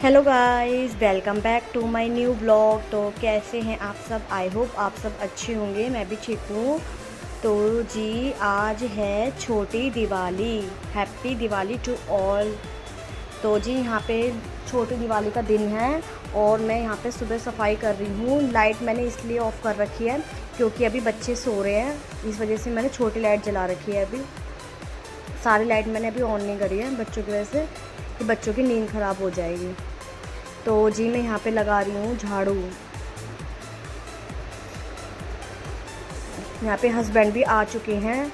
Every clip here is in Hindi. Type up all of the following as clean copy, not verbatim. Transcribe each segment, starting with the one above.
Hello guys, welcome back to my new blog. तो कैसे हैं आप सब? आई होप आप सब अच्छे होंगे। मैं भी ठीक हूँ। तो जी आज है छोटी Diwali. Happy Diwali to all. तो जी यहाँ पे छोटी दिवाली का दिन है और मैं यहाँ पे सुबह सफाई कर रही हूँ। लाइट मैंने इसलिए ऑफ़ कर रखी है क्योंकि अभी बच्चे सो रहे हैं, इस वजह से मैंने छोटी लाइट जला रखी है। अभी सारी लाइट मैंने अभी ऑन नहीं करी है बच्चों की वजह से कि बच्चों की नींद ख़राब हो जाएगी। तो जी मैं यहाँ पे लगा रही हूँ झाड़ू। यहाँ पे हस्बैंड भी आ चुके हैं।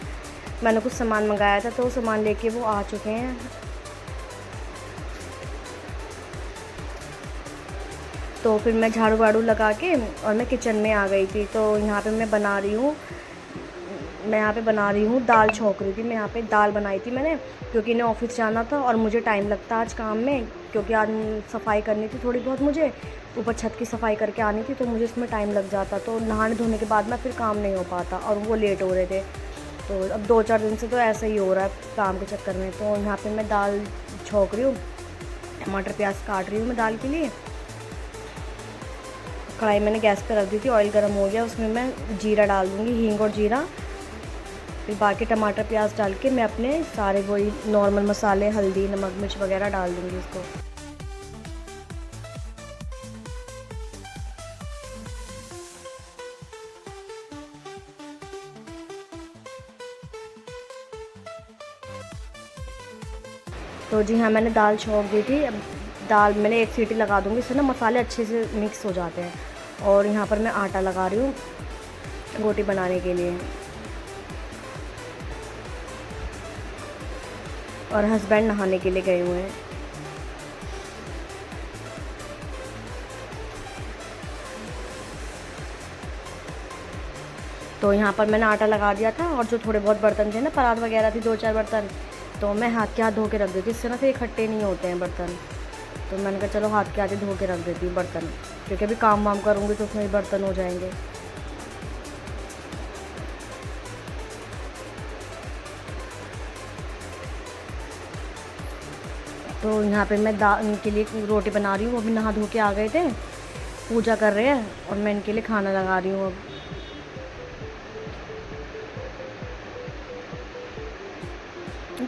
मैंने कुछ सामान मंगाया था तो सामान लेके वो आ चुके हैं। तो फिर मैं झाड़ू वाड़ू लगा के और मैं किचन में आ गई थी। तो यहाँ पे मैं यहाँ पे बना रही हूँ दाल। छौंक रही थी मैं यहाँ पे। दाल बनाई थी मैंने क्योंकि इन्हें ऑफिस जाना था और मुझे टाइम लगता आज काम में, क्योंकि आज सफाई करनी थी थोड़ी बहुत मुझे। ऊपर छत की सफाई करके आनी थी तो मुझे इसमें टाइम लग जाता, तो नहाने धोने के बाद में फिर काम नहीं हो पाता और वो लेट हो रहे थे। तो अब 2-4 दिन से तो ऐसा ही हो रहा है काम के चक्कर में। तो यहाँ पर मैं दाल छौंक रही हूँ, टमाटर प्याज काट रही हूँ मैं दाल के लिए। कढ़ाई मैंने गैस पर रख दी थी, ऑयल गर्म हो गया, उसमें मैं जीरा डाल दूँगी, हींग और जीरा। फिर बाकी टमाटर प्याज डाल के मैं अपने सारे वही नॉर्मल मसाले, हल्दी नमक मिर्च वगैरह डाल दूँगी इसको। तो जी हाँ मैंने दाल छौंक दी थी। अब दाल मैंने एक सीटी लगा दूँगी, इससे ना मसाले अच्छे से मिक्स हो जाते हैं। और यहाँ पर मैं आटा लगा रही हूँ रोटी बनाने के लिए। और हस्बैंड नहाने के लिए गए हुए हैं। तो यहाँ पर मैंने आटा लगा दिया था और जो थोड़े बहुत बर्तन थे ना, परात वगैरह थी 2-4 बर्तन, तो मैं हाथ के हाथ धो के रख देती, इससे ना फिर इकट्ठे नहीं होते हैं बर्तन। तो मैंने कहा चलो हाथ के हाथ ही धो के रख देती हूँ बर्तन, क्योंकि अभी काम वाम करूँगी तो उसमें ही बर्तन हो जाएंगे। तो यहाँ पे मैं इनके लिए रोटी बना रही हूँ। वो भी नहा धो के आ गए थे, पूजा कर रहे हैं और मैं इनके लिए खाना लगा रही हूँ अब।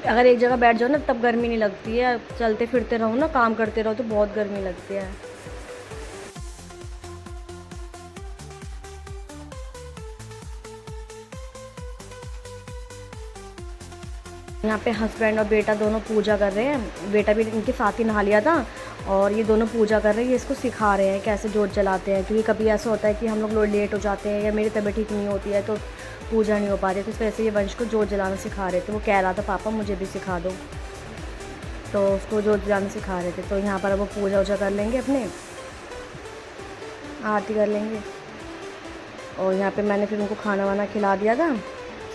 अगर एक जगह बैठ जाओ ना तब गर्मी नहीं लगती है, चलते फिरते रहो ना, काम करते रहो तो बहुत गर्मी लगती है। यहाँ पे हस्बैंड और बेटा दोनों पूजा कर रहे हैं। बेटा भी इनके साथ ही नहा लिया था और ये दोनों पूजा कर रहे हैं। ये इसको सिखा रहे हैं कैसे जोत जलाते हैं, क्योंकि कभी ऐसा होता है कि हम लोग लेट हो जाते हैं या मेरी तबीयत ठीक नहीं होती है तो पूजा नहीं हो पा रही, तो इस वजह से ये वंश को जोत जलाना सिखा रहे थे। वो कह रहा था पापा मुझे भी सिखा दो, तो उसको जोत जलाना सिखा रहे थे। तो यहाँ पर अब वो पूजा वूजा कर लेंगे, अपने आरती कर लेंगे। और यहाँ पे मैंने फिर उनको खाना वाना खिला दिया था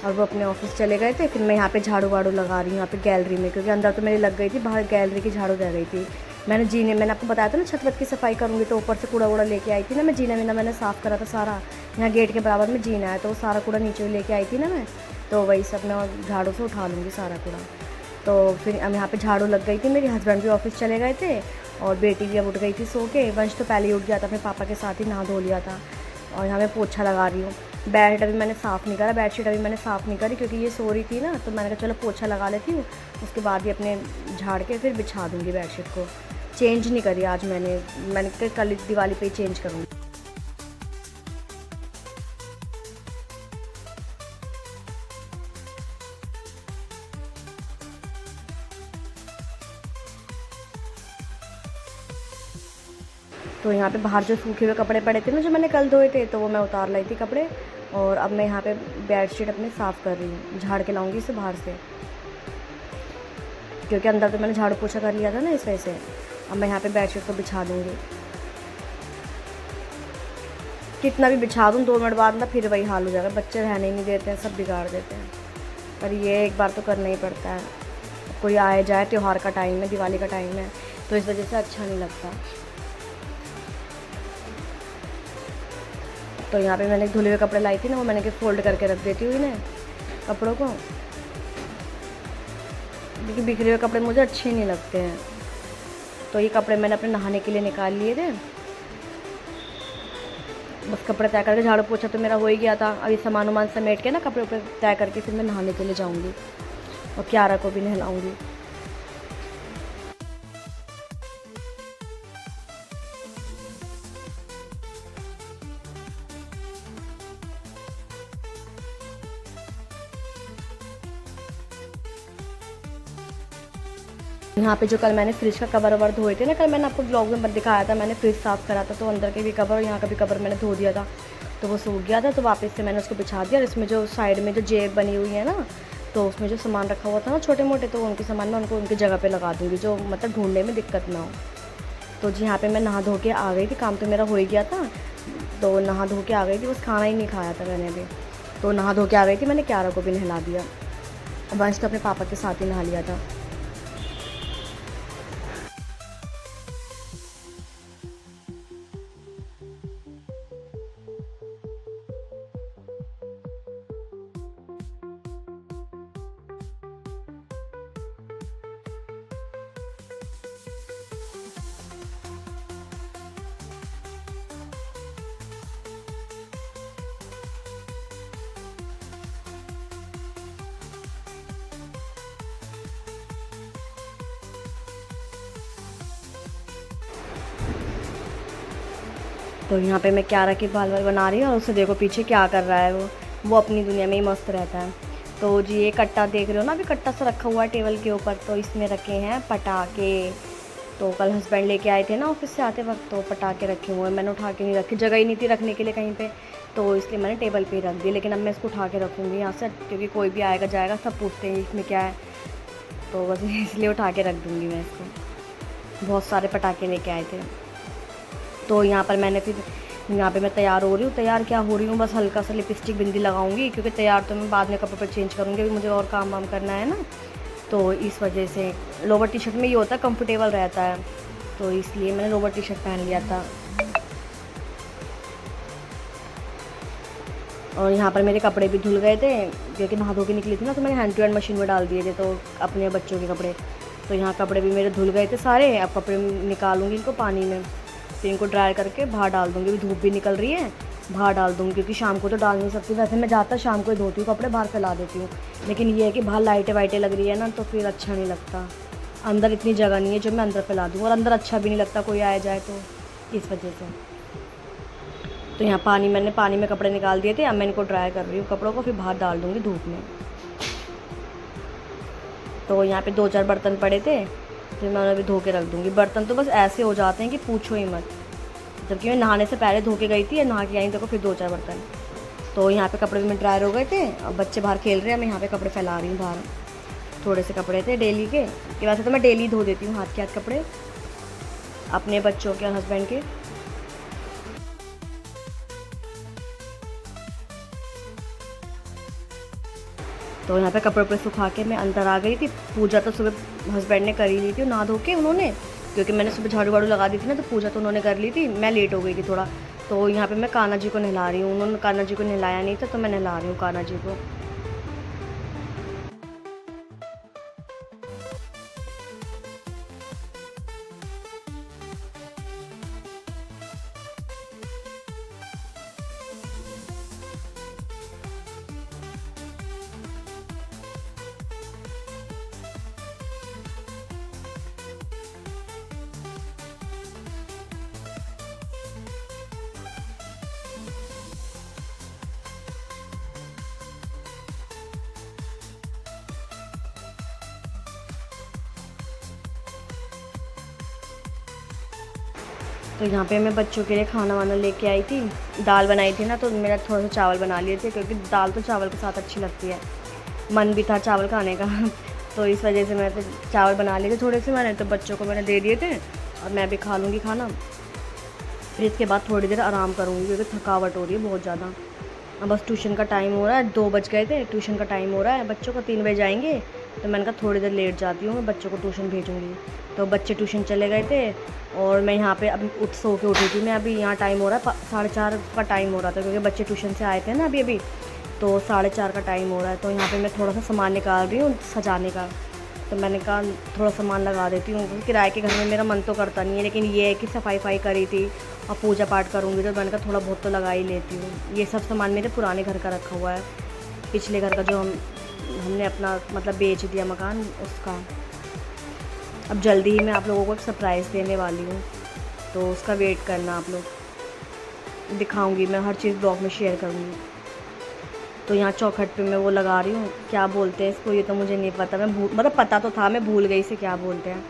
और वो अपने ऑफिस चले गए थे। फिर मैं यहाँ पे झाड़ू वाड़ू लगा रही हूँ यहाँ पे गैलरी में, क्योंकि अंदर तो मेरी लग गई थी, बाहर गैलरी की झाड़ू रह गई थी। मैंने आपको बताया था ना छत वत की सफाई करूँगी, तो ऊपर से कूड़ा वूड़ा लेके आई थी ना मैं। जीना वीना मैंने साफ़ करा था सारा। यहाँ गेट के बराबर में जीना है तो वो सारा कूड़ा नीचे लेके आई थी ना मैं, तो वही सब मैं झाड़ू से उठा लूँगी सारा कूड़ा। तो फिर अब यहाँ पे झाड़ू लग गई थी मेरी। हस्बैंड भी ऑफिस चले गए थे और बेटी भी अब उठ गई थी सो के। वंश तो पहले ही उठ गया था, अपने पापा के साथ ही नहा धो लिया था। और यहाँ मैं पोछा लगा रही हूँ। बेड अभी मैंने साफ़ नहीं करा, बेडशीट अभी मैंने साफ़ नहीं करी क्योंकि ये सो रही थी ना, तो मैंने कहा चलो पोछा लगा लेती हूँ, उसके बाद ही अपने झाड़ के फिर बिछा दूँगी बेडशीट को। चेंज नहीं करी आज मैंने कहा कल दिवाली पे ही चेंज करूँगी। तो यहाँ पे बाहर जो सूखे हुए कपड़े पड़े थे ना, जो मैंने कल धोए थे, तो वो मैं उतार लाई थी कपड़े। और अब मैं यहाँ पे बेडशीट अपने साफ़ कर रही हूँ, झाड़ के लाऊंगी इसे बाहर से, क्योंकि अंदर तो मैंने झाड़ू पोछा कर लिया था ना, इस वजह से। अब मैं यहाँ पे बेडशीट को बिछा दूँगी। कितना भी बिछा दूँ 2 मिनट बाद ना फिर वही हाल हो जाएगा। बच्चे रहने ही नहीं देते हैं, सब बिगाड़ देते हैं। पर ये एक बार तो करना ही पड़ता है। कोई आए जाए, त्यौहार का टाइम है, दिवाली का टाइम है, तो इस वजह से अच्छा नहीं लगता। तो यहाँ पे मैंने धुले हुए कपड़े लाई थी ना, वो मैंने के फ़ोल्ड करके रख देती हुई इन्हें कपड़ों को, क्योंकि बिखरे हुए कपड़े मुझे अच्छे नहीं लगते हैं। तो ये कपड़े मैंने अपने नहाने के लिए निकाल लिए थे। बस कपड़े तय करके झाड़ू पोछा तो मेरा हो ही गया था। अभी सामान वामान समेट के ना कपड़े उपड़े तय करके फिर मैं नहाने के लिए जाऊँगी और क्यारा को भी नहलाऊँगी। यहाँ पे जो कल मैंने फ्रिज का कवर ववर धोए थे ना, कल मैंने आपको ब्लॉग में दिखाया था, मैंने फ्रिज साफ़ करा था तो अंदर के भी कवर और यहाँ का भी कवर मैंने धो दिया था, तो वो सूख गया था। तो वापस से मैंने उसको बिछा दिया और इसमें जो साइड में जो जेब बनी हुई है ना, तो उसमें जो सामान रखा हुआ था ना छोटे मोटे, तो उनके सामान मैं उनको उनकी जगह पर लगा दूँगी, जो मतलब ढूंढने में दिक्कत ना हो। तो जी यहाँ पर मैं नहा धो के आ गई थी, काम तो मेरा हो ही गया था, तो नहा धो के आ गई थी, बस खाना ही नहीं खाया था मैंने अभी। तो नहा धो के आ गई थी, मैंने क्यारा को भी नहला दिया। वंश तो अपने पापा के साथ ही नहा लिया था। तो यहाँ पे मैं क्यारा की बाल वाल बना रही हूँ और उसे देखो पीछे क्या कर रहा है वो अपनी दुनिया में ही मस्त रहता है। तो जी ये कट्टा देख रहे हो ना, अभी कट्टा सा रखा हुआ है टेबल के ऊपर, तो इसमें रखे हैं पटाखे। तो कल हस्बैंड लेके आए थे ना ऑफिस से आते वक्त, तो पटाखे रखे हुए हैं, मैंने उठा के नहीं रखे, जगह ही नहीं थी रखने के लिए कहीं पे, तो इसलिए मैंने टेबल पे ही रख दिया। लेकिन अब मैं इसको उठा के रखूँगी यहाँ से, क्योंकि कोई भी आएगा जाएगा सब पूछते हैं इसमें क्या है, तो बस इसलिए उठा के रख दूँगी मैं इसको। बहुत सारे पटाखे लेके आए थे। तो यहाँ पर मैंने फिर यहाँ पे मैं तैयार हो रही हूँ। तैयार क्या हो रही हूँ, बस हल्का सा लिपस्टिक बिंदी लगाऊंगी, क्योंकि तैयार तो मैं बाद में कपड़े पर चेंज करूँगी, अभी मुझे और काम वाम करना है ना, तो इस वजह से लोवर टी शर्ट में ये होता है कंफर्टेबल रहता है, तो इसलिए मैंने लोवर टी शर्ट पहन लिया था। और यहाँ पर मेरे कपड़े भी धुल गए थे, क्योंकि नहा धो के निकली थी ना, तो मैंने हैंड टू हैंड मशीन में डाल दिए थे, तो अपने बच्चों के कपड़े। तो यहाँ कपड़े भी मेरे धुल गए थे सारे। अब कपड़े निकालूंगी इनको पानी में, फिर इनको ड्राई करके बाहर डाल दूँगी। अभी धूप भी निकल रही है, बाहर डाल दूँगी, क्योंकि शाम को तो डाल नहीं सकती। वैसे मैं ज़्यादातर शाम को ही धोती हूँ कपड़े, बाहर फैला देती हूँ, लेकिन ये है कि बाहर लाइटें वाइटें लग रही है ना, तो फिर अच्छा नहीं लगता। अंदर इतनी जगह नहीं है जो मैं अंदर फैला दूँ, और अंदर अच्छा भी नहीं लगता कोई आया जाए, तो इस वजह से। तो यहाँ मैंने पानी में कपड़े निकाल दिए थे, अब मैं इनको ड्राई कर रही हूँ कपड़ों को, फिर बाहर डाल दूँगी धूप में। तो यहाँ पे 2-4 बर्तन पड़े थे, फिर मैं उन्हें भी धो के रख दूँगी। बर्तन तो बस ऐसे हो जाते हैं कि पूछो ही मत, जबकि मैं नहाने से पहले धो के गई थी, नहा के आई देखो फिर 2-4 बर्तन। तो यहाँ पे कपड़े भी में ड्रायर हो गए थे, अब बच्चे बाहर खेल रहे हैं, मैं यहाँ पे कपड़े फैला रही हूँ बाहर। थोड़े से कपड़े थे डेली के, कि वैसे तो मैं डेली धो देती हूँ हाथ के हाथ कपड़े अपने बच्चों के और हस्बैंड के। तो यहाँ पे कपड़े पे सुखा के मैं अंदर आ गई थी। पूजा तो सुबह हस्बैंड ने कर ही ली थी, नहा धो के उन्होंने, क्योंकि मैंने सुबह झाड़ू वाड़ू लगा दी थी ना, तो पूजा तो उन्होंने कर ली थी, मैं लेट हो गई थी थोड़ा। तो यहाँ पे मैं कान्हा जी को नहला रही हूँ, उन्होंने कान्हा जी को नहलाया नहीं था, तो मैं नहला रही हूँ कान्हा जी को। तो यहाँ पे मैं बच्चों के लिए खाना वाना लेके आई थी, दाल बनाई थी ना, तो मेरा थोड़ा सा चावल बना लिए थे, क्योंकि दाल तो चावल के साथ अच्छी लगती है, मन भी था चावल खाने का तो इस वजह से मैंने तो चावल बना लिए थे थोड़े से, मैंने तो बच्चों को मैंने दे दिए थे, और मैं भी खा लूँगी खाना। फिर इसके बाद थोड़ी देर आराम करूँगी, क्योंकि थकावट हो रही है बहुत ज़्यादा। अब बस ट्यूशन का टाइम हो रहा है, 2 बज गए थे, ट्यूशन का टाइम हो रहा है, बच्चों को 3 बजे जाएंगे, तो मैंने कहा थोड़ी देर लेट जाती हूँ, मैं बच्चों को ट्यूशन भेजूँगी। तो बच्चे ट्यूशन चले गए थे, और मैं यहाँ पे अभी सो के उठी थी मैं। अभी यहाँ टाइम हो रहा है 4:30 का टाइम हो रहा था, क्योंकि बच्चे ट्यूशन से आए थे ना अभी, तो 4:30 का टाइम हो रहा है। तो यहाँ पे मैं थोड़ा सा सामान निकाल रही हूँ सजाने का। तो मैंने कहा थोड़ा सामान लगा देती हूँ, क्योंकि किराए के घर में मेरा मन तो करता नहीं है, लेकिन ये है कि सफाई करी थी और पूजा पाठ करूँगी तो मैंने कहा थोड़ा बहुत तो लगा ही लेती हूँ। ये सब सामान मेरे पुराने घर का रखा हुआ है, पिछले घर का जो हमने अपना मतलब बेच दिया मकान उसका। अब जल्दी ही मैं आप लोगों को एक सरप्राइज़ देने वाली हूँ, तो उसका वेट करना आप लोग। दिखाऊंगी मैं हर चीज़, ब्लॉग में शेयर करूँगी। तो यहाँ चौखट पे मैं वो लगा रही हूँ, क्या बोलते हैं इसको, ये तो मुझे नहीं पता, मैं मतलब पता तो था, मैं भूल गई इसे क्या बोलते हैं।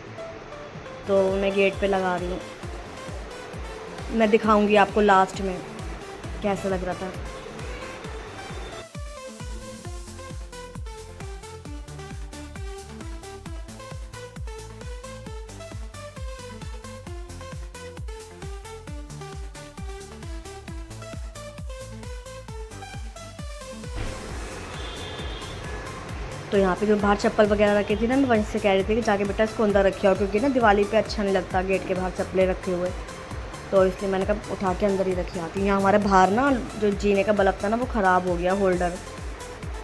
तो मैं गेट पे लगा रही हूँ, मैं दिखाऊंगी आपको लास्ट में कैसा लग रहा था। तो यहाँ पे जो बाहर चप्पल वगैरह रखी थी ना, मैं वहीं से कह रही थी कि जाके बेटा इसको अंदर रखिए, और क्योंकि ना दिवाली पे अच्छा नहीं लगता गेट के बाहर चप्पलें रखे हुए, तो इसलिए मैंने कहा उठा के अंदर ही रखी आती। यहाँ हमारे बाहर ना जो जीने का बल्ब था ना वो ख़राब हो गया, होल्डर।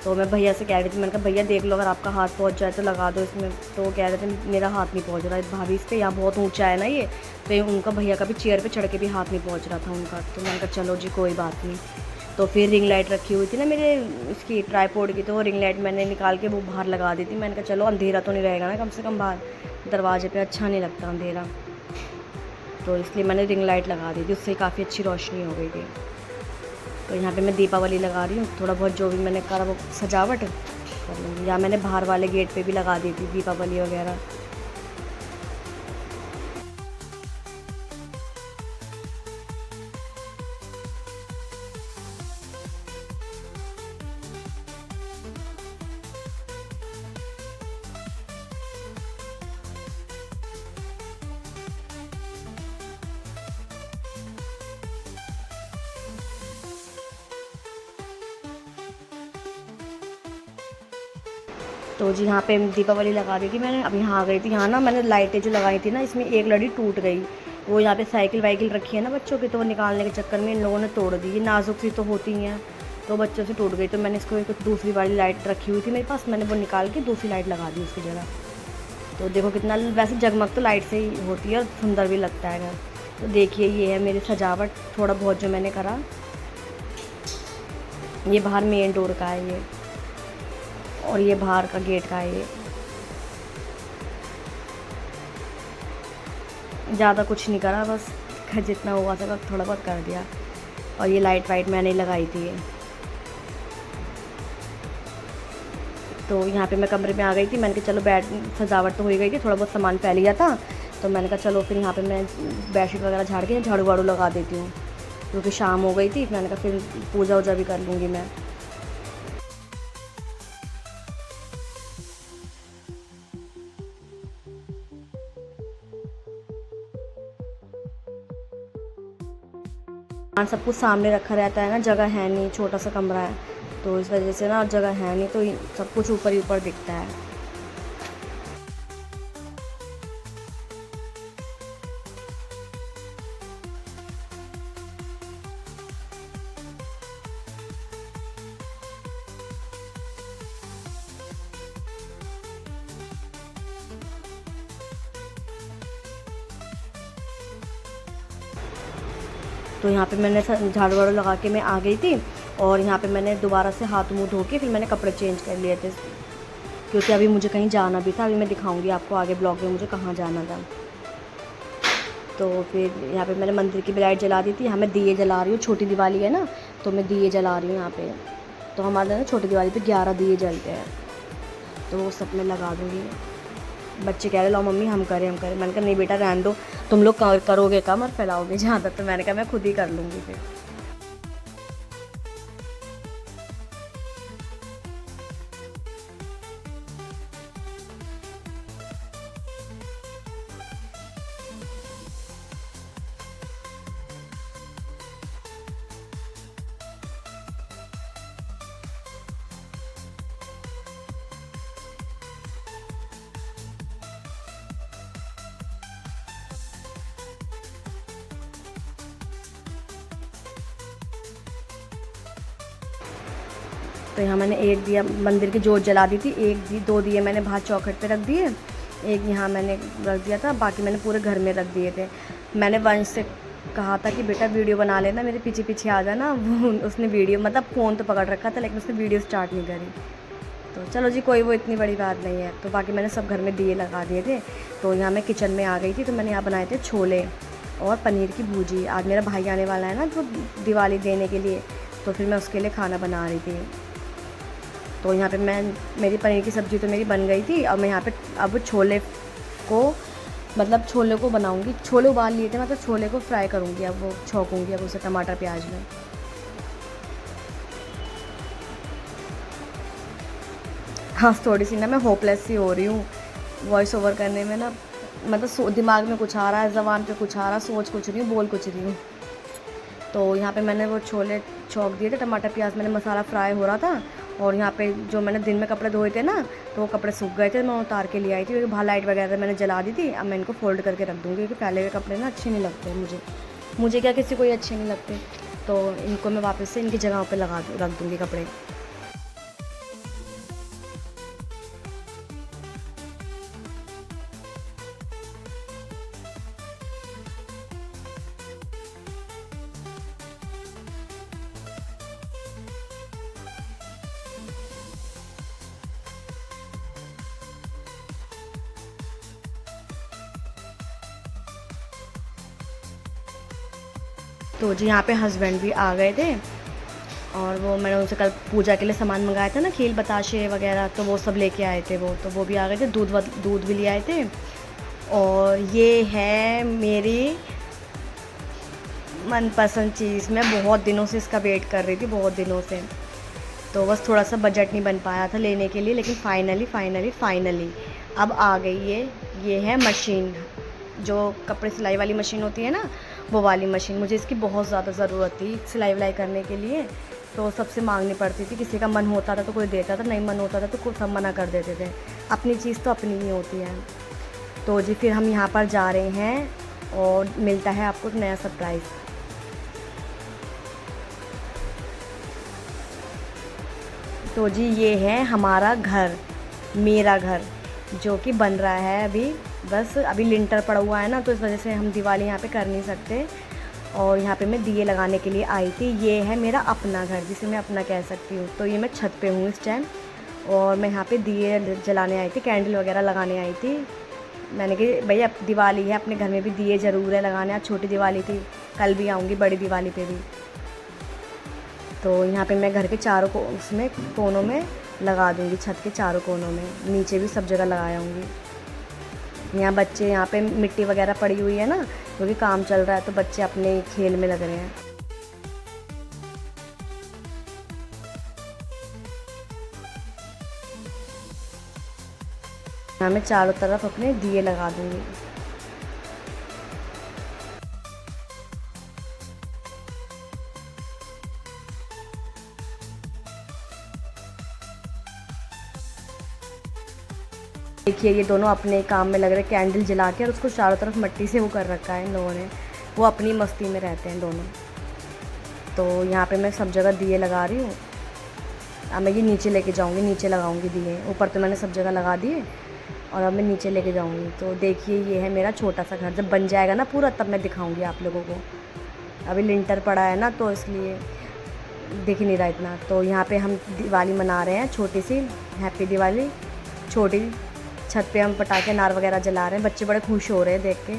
तो मैं भैया से कह रही थी, मैंने कहा भैया देख लो अगर आपका हाथ पहुँच जाए तो लगा दो इसमें। तो वो कह रहे थे मेरा हाथ नहीं पहुँच रहा है भाभी इस पर, यहाँ बहुत ऊँचा है ना ये, तो ये उनका भैया का भी चेयर पर चढ़ के भी हाथ नहीं पहुँच रहा था उनका। तो मैंने कहा चलो जी कोई बात नहीं। तो फिर रिंग लाइट रखी हुई थी ना मेरे इसकी ट्राईपोड की, तो वो रिंग लाइट मैंने निकाल के वो बाहर लगा दी थी। मैंने कहा चलो अंधेरा तो नहीं रहेगा ना, कम से कम बाहर दरवाजे पे अच्छा नहीं लगता अंधेरा, तो इसलिए मैंने रिंग लाइट लगा दी थी, उससे काफ़ी अच्छी रोशनी हो गई थी। तो यहाँ पे मैं दीपावली लगा रही हूँ, थोड़ा बहुत जो भी मैंने करा वो सजावट कर लूँगी। या मैंने बाहर वाले गेट पे भी लगा दी थी दीपावली वगैरह। तो जी यहाँ पे दीपावली लगा दी थी मैंने। अब यहाँ आ गई थी, यहाँ ना मैंने लाइटें जो लगाई थी ना इसमें एक लड़ी टूट गई। वो यहाँ पे साइकिल वाइकिल रखी है ना बच्चों की, तो वो निकालने के चक्कर में इन लोगों ने तोड़ दी। ये नाजुक सी तो होती ही हैं, तो बच्चों से टूट गई। तो मैंने इसको एक दूसरी वाली लाइट रखी हुई थी मेरे पास, मैंने वो निकाल के दूसरी लाइट लगा दी उसकी जगह। तो देखो कितना, वैसे जगमग तो लाइट से ही होती है और सुंदर भी लगता है घर। तो देखिए ये है मेरी सजावट, थोड़ा बहुत जो मैंने करा। ये बाहर मेन डोर का है ये, और ये बाहर का गेट का है ये। ज़्यादा कुछ नहीं करा, बस जितना हुआ था थोड़ा बहुत कर दिया। और ये लाइट वाइट मैंने लगाई थी ये। तो यहाँ पे मैं कमरे में आ गई थी, मैंने कहा चलो बैठ, सजावट तो हो ही गई थी, थोड़ा बहुत सामान फैल गया था, तो मैंने कहा चलो फिर यहाँ पे मैं बेडशीट वगैरह झाड़ के झाड़ू वाड़ू लगा देती हूँ, क्योंकि शाम हो गई थी। मैंने कहा फिर पूजा वूजा भी कर लूँगी मैं। हाँ, सब कुछ सामने रखा रहता है ना, जगह है नहीं, छोटा सा कमरा है, तो इस वजह से ना जगह है नहीं, तो सब कुछ ऊपर ही ऊपर दिखता है। तो यहाँ पे मैंने झाड़ू वाड़ू लगा के मैं आ गई थी, और यहाँ पे मैंने दोबारा से हाथ मुँह धो के फिर मैंने कपड़े चेंज कर लिए थे, क्योंकि अभी मुझे कहीं जाना भी था। अभी मैं दिखाऊंगी आपको आगे ब्लॉग में मुझे कहाँ जाना था। तो फिर यहाँ पे मैंने मंदिर की भी लाइट जला दी थी। यहाँ मैं दिए जला रही हूँ, छोटी दिवाली है ना, तो मैं दिए जला रही हूँ यहाँ पे। तो हमारे ना छोटी दिवाली पे 11 दिए जलते हैं, तो वो सब मैं लगा दूँगी। बच्चे कह रहे लो मम्मी हम करें हम करें, मैंने कहा नहीं बेटा रहने दो, तुम लोग करोगे कम और फैलाओगे ज़्यादा, तो मैंने कहा मैं खुद ही कर लूँगी फिर। तो यहाँ मैंने एक दिया मंदिर की जोत जला दी थी, दो दिए मैंने बाहर चौखट पे रख दिए, एक यहाँ मैंने रख दिया था, बाकी मैंने पूरे घर में रख दिए थे। मैंने वंश से कहा था कि बेटा वीडियो बना लेना, मेरे पीछे पीछे आ जाना। वो उसने वीडियो मतलब फ़ोन तो पकड़ रखा था लेकिन उसने वीडियो स्टार्ट नहीं करी। तो चलो जी, कोई वो इतनी बड़ी बात नहीं है। तो बाकी मैंने सब घर में दिए लगा दिए थे। तो यहाँ मैं किचन में आ गई थी, तो मैंने यहाँ बनाए थे छोले और पनीर की भुर्जी। आज मेरा भाई आने वाला है ना तो दिवाली देने के लिए, तो फिर मैं उसके लिए खाना बना रही थी। तो यहाँ पे मेरी पनीर की सब्ज़ी तो मेरी बन गई थी, और मैं यहाँ पे अब छोले को बनाऊँगी। छोले उबाल लिए थे, मतलब छोले को फ्राई करूँगी, अब वो छौंकूँगी अब उसे टमाटर प्याज में। हाँ, थोड़ी सी ना मैं होपलेस सी हो रही हूँ वॉइस ओवर करने में ना, मतलब दिमाग में कुछ आ रहा है, ज़बान पे कुछ आ रहा है, सोच कुछ रही हूँ, बोल कुछ रही हूँ। तो यहाँ पे मैंने वो छोले छौंक दिए थे, टमाटर प्याज मैंने मसाला फ्राई हो रहा था। और यहाँ पे जो मैंने दिन में कपड़े धोए थे ना, तो वो कपड़े सूख गए थे, मैं उतार के ले आई थी क्योंकि बाहर लाइट वगैरह मैंने जला दी थी। अब मैं इनको फ़ोल्ड करके रख दूँगी क्योंकि फैले हुए कपड़े ना अच्छे नहीं लगते मुझे क्या, किसी को ही अच्छे नहीं लगते। तो इनको मैं वापस से इनकी जगहों पर रख दूँगी कपड़े। तो जी यहाँ पे हस्बैंड भी आ गए थे, और वो मैंने उनसे कल पूजा के लिए सामान मंगाया था ना, खील बताशे वगैरह, तो वो सब लेके आए थे तो वो भी आ गए थे। दूध भी ले आए थे। और ये है मेरी मनपसंद चीज़, मैं बहुत दिनों से इसका वेट कर रही थी, बहुत दिनों से। तो बस थोड़ा सा बजट नहीं बन पाया था लेने के लिए, लेकिन फाइनली अब आ गई ये है मशीन, जो कपड़े सिलाई वाली मशीन होती है ना, वो वाली मशीन। मुझे इसकी बहुत ज़्यादा ज़रूरत थी सिलाई विलाई करने के लिए। तो सबसे मांगनी पड़ती थी, किसी का मन होता था तो कोई देता था, नहीं मन होता था तो सब मना कर देते थे। अपनी चीज़ तो अपनी ही होती है। तो जी फिर हम यहाँ पर जा रहे हैं और मिलता है आपको एक नया सरप्राइज़। तो जी ये है हमारा घर, मेरा घर, जो कि बन रहा है अभी। बस अभी लिंटर पड़ा हुआ है ना, तो इस वजह से हम दिवाली यहाँ पे कर नहीं सकते। और यहाँ पे मैं दिए लगाने के लिए आई थी। ये है मेरा अपना घर, जिसे मैं अपना कह सकती हूँ। तो ये मैं छत पे हूँ इस टाइम, और मैं यहाँ पे दिए जलाने आई थी, कैंडल वगैरह लगाने आई थी। मैंने कहा भैया अब दिवाली है, अपने घर में भी दिए ज़रूर है लगाने। आज छोटी दिवाली थी, कल भी आऊँगी बड़ी दिवाली पे भी। तो यहाँ पे मैं घर के चारों उसमें कोनों में लगा दूँगी, छत के चारों कोनों में, नीचे भी सब जगह लगाऊँगी। यहाँ बच्चे, यहाँ पे मिट्टी वगैरह पड़ी हुई है ना, क्योंकि काम चल रहा है, तो बच्चे अपने खेल में लग रहे हैं। यहाँ मैं चारों तरफ अपने दिए लगा दूँगी। देखिए ये दोनों अपने काम में लग रहे, कैंडल जला के, और उसको चारों तरफ मिट्टी से वो कर रखा है इन लोगों ने। वो अपनी मस्ती में रहते हैं दोनों। तो यहाँ पे मैं सब जगह दिए लगा रही हूँ। अब मैं ये नीचे लेके जाऊँगी, नीचे लगाऊँगी दिए। ऊपर तो मैंने सब जगह लगा दिए, और अब मैं नीचे लेके जाऊँगी। तो देखिए ये है मेरा छोटा सा घर, जब बन जाएगा ना पूरा तब मैं दिखाऊँगी आप लोगों को। अभी लिंटर पड़ा है ना, तो इसलिए दिख नहीं रहा इतना। तो यहाँ पे हम दिवाली मना रहे हैं, छोटी सी हैप्पी दिवाली। छोटी छत पे हम पटाखे अनार वगैरह जला रहे हैं, बच्चे बड़े खुश हो रहे हैं देख के।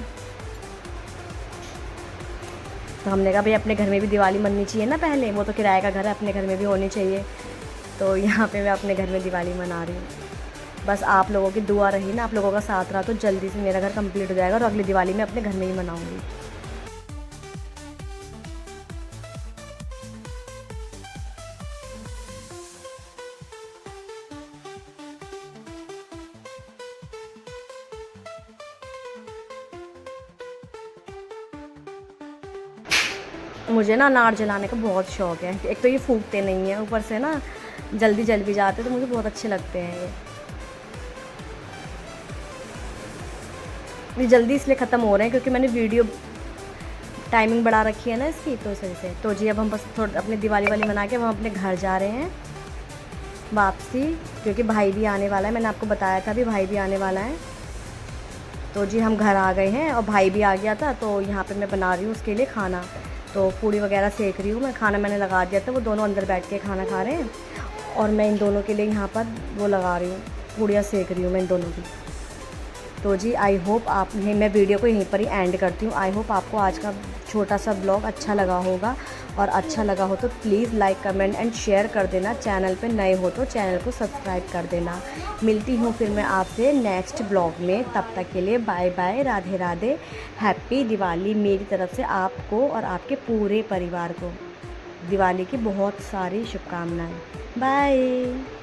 तो हमने कहा भाई अपने घर में भी दिवाली मननी चाहिए ना, पहले वो तो किराए का घर है, अपने घर में भी होनी चाहिए। तो यहाँ पे मैं अपने घर में दिवाली मना रही हूँ। बस आप लोगों की दुआ रही ना, आप लोगों का साथ रहा, तो जल्दी से मेरा घर कंप्लीट हो जाएगा, और अगली दिवाली मैं अपने घर में ही मनाऊँगी। मुझे ना अनार जलाने का बहुत शौक़ है। एक तो ये फूकते नहीं हैं, ऊपर से ना जल्दी जल भी जाते, तो मुझे बहुत अच्छे लगते हैं ये जल्दी इसलिए ख़त्म हो रहे हैं क्योंकि मैंने वीडियो टाइमिंग बढ़ा रखी है ना इसकी, तो इस वजह से। तो जी अब हम बस थोड़ा अपनी दिवाली वाली मना के हम अपने घर जा रहे हैं। वापसी, क्योंकि भाई भी आने वाला है। मैंने आपको बताया था अभी भाई भी आने वाला है। तो जी हम घर आ गए हैं और भाई भी आ गया था, तो यहाँ पे मैं बना रही हूँ उसके लिए खाना। तो पूड़ी वगैरह सेक रही हूँ मैं, खाना मैंने लगा दिया था, वो दोनों अंदर बैठ के खाना खा रहे हैं और मैं इन दोनों के लिए यहाँ पर वो लगा रही हूँ, पूड़ियाँ सेक रही हूँ मैं इन दोनों की। तो जी आई होप आप, मैं वीडियो को यहीं पर ही एंड करती हूँ। आई होप आपको आज का छोटा सा ब्लॉग अच्छा लगा होगा, और अच्छा लगा हो तो please like comment and share कर देना। चैनल पे नए हो तो चैनल को सब्सक्राइब कर देना। मिलती हूँ फिर मैं आपसे नेक्स्ट ब्लॉग में, तब तक के लिए bye bye, Radhe Radhe, happy Diwali मेरी तरफ से आपको और आपके पूरे परिवार को। दिवाली की बहुत सारी शुभकामनाएँ। बाय।